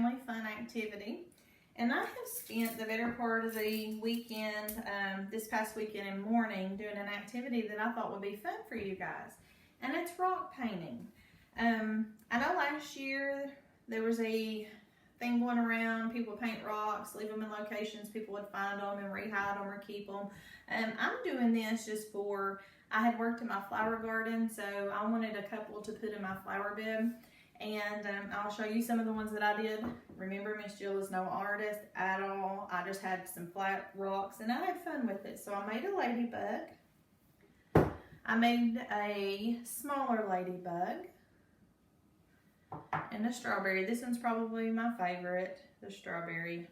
family fun activity. And I have spent the better part of the weekend, this past weekend and morning, doing an activity that I thought would be fun for you guys. And it's rock painting. I know last year there was a thing going around, people would paint rocks, leave them in locations, people would find them and rehide them or keep them. I'm doing this just for, I had worked in my flower garden, so I wanted a couple to put in my flower bed. And I'll show you some of the ones that I did. Remember, Miss Jill is no artist at all. I just had some flat rocks and I had fun with it. So I made a ladybug. I made a smaller ladybug. And a strawberry. This one's probably my favorite, the strawberry.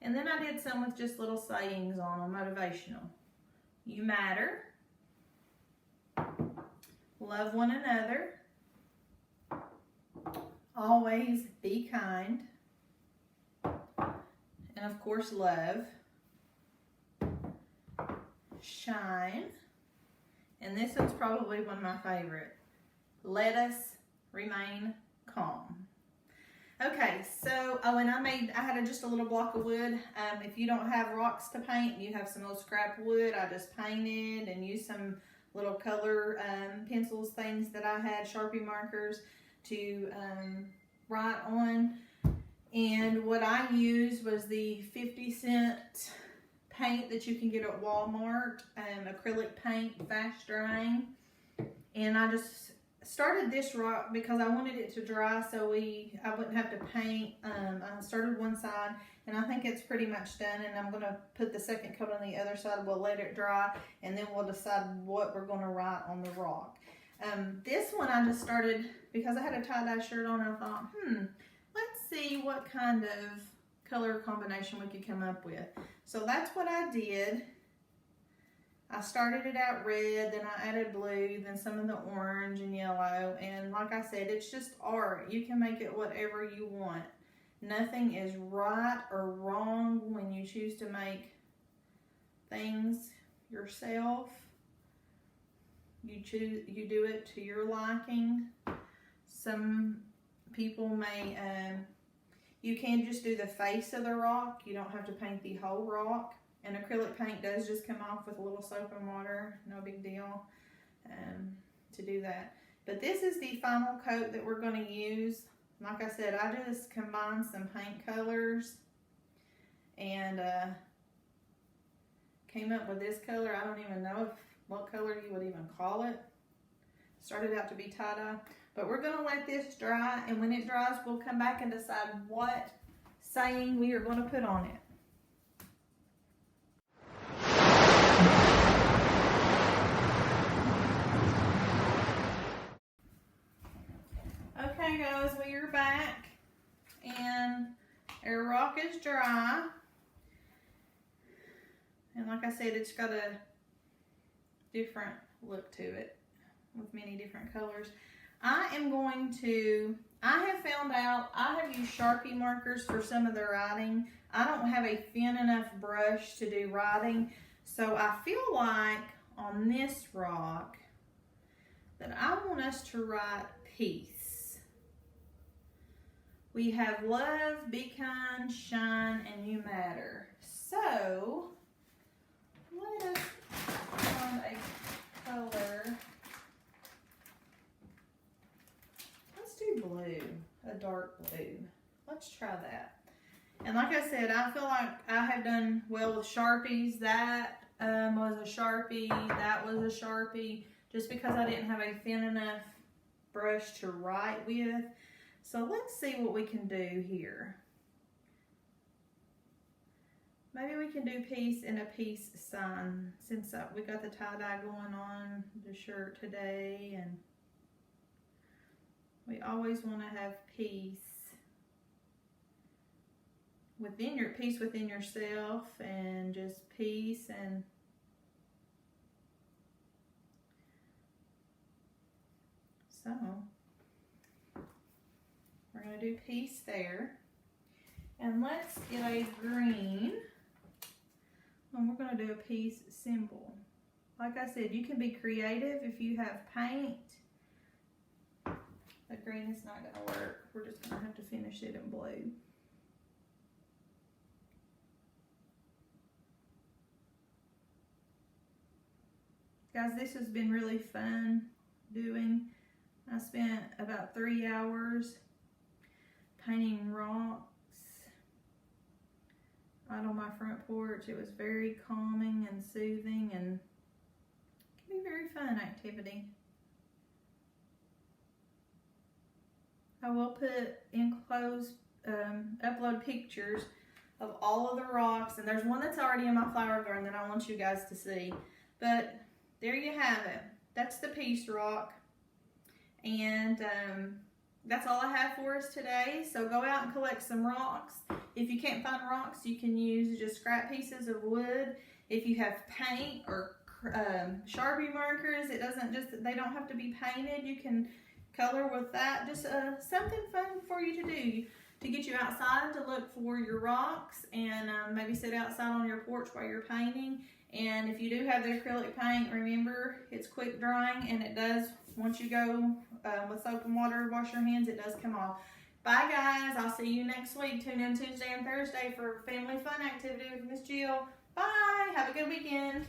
And then I did some with just little sayings on them, motivational. You matter. Love one another. Always be kind. And of course, love. Shine. And this one's probably one of my favorite. Let us remain calm. Okay, so, and I had just a little block of wood. If you don't have rocks to paint, you have some old scrap wood, I just painted and used some little color pencils, things that I had, Sharpie markers to write on. And what I used was the 50-cent paint that you can get at Walmart, acrylic paint, fast drying. And I just started this rock because I wanted it to dry so I wouldn't have to paint. I started one side and I think it's pretty much done, and I'm going to put the second coat on the other side. We'll let it dry and then we'll decide what we're going to write on the rock. This one I just started because I had a tie-dye shirt on. I thought, let's see what kind of color combination we could come up with. So that's what I did. I started it out red, then I added blue, then some of the orange and yellow. And like I said, it's just art. You can make it whatever you want. Nothing is right or wrong when you choose to make things yourself. You do it to your liking. Some people may, you can just do the face of the rock. You don't have to paint the whole rock. And acrylic paint does just come off with a little soap and water. No big deal to do that. But this is the final coat that we're going to use. Like I said, I just combined some paint colors and came up with this color. I don't even know what color you would even call it. Started out to be tie-dye. But we're going to let this dry, and when it dries, we'll come back and decide what saying we are going to put on it. Okay guys, we are back and our rock is dry, and like I said, it's got a different look to it with many different colors. I have found out I have used Sharpie markers for some of the writing. I don't have a thin enough brush to do writing, so I feel like on this rock that I want us to write peace. We have love, be kind, shine, and you matter. So, let us find a color. Let's do blue, a dark blue. Let's try that. And like I said, I feel like I have done well with Sharpies. That was a Sharpie, that was a Sharpie, just because I didn't have a thin enough brush to write with. So let's see what we can do here. Maybe we can do peace and a peace sign, since we got the tie-dye going on the shirt today, and we always want to have peace within yourself, and just peace. And so we're going to do peace there. And let's get a green. And we're going to do a peace symbol. Like I said, you can be creative if you have paint. The green is not gonna work. We're just gonna have to finish it in blue. Guys, this has been really fun doing. I spent about 3 hours painting rocks out on my front porch. It was very calming and soothing and can be a very fun activity. I will put enclosed, upload pictures of all of the rocks, and there's one that's already in my flower garden that I want you guys to see. But there you have it. That's the Peace Rock. And that's all I have for us today. So go out and collect some rocks. If you can't find rocks, you can use just scrap pieces of wood. If you have paint or Sharpie markers, they don't have to be painted. You can color with that. Just something fun for you to do to get you outside to look for your rocks, and maybe sit outside on your porch while you're painting. And if you do have the acrylic paint, remember it's quick drying, and it does, once you go with soap and water, wash your hands, it does come off. Bye guys, I'll see you next week. Tune in Tuesday and Thursday for family fun activity with Miss Jill. Bye, have a good weekend.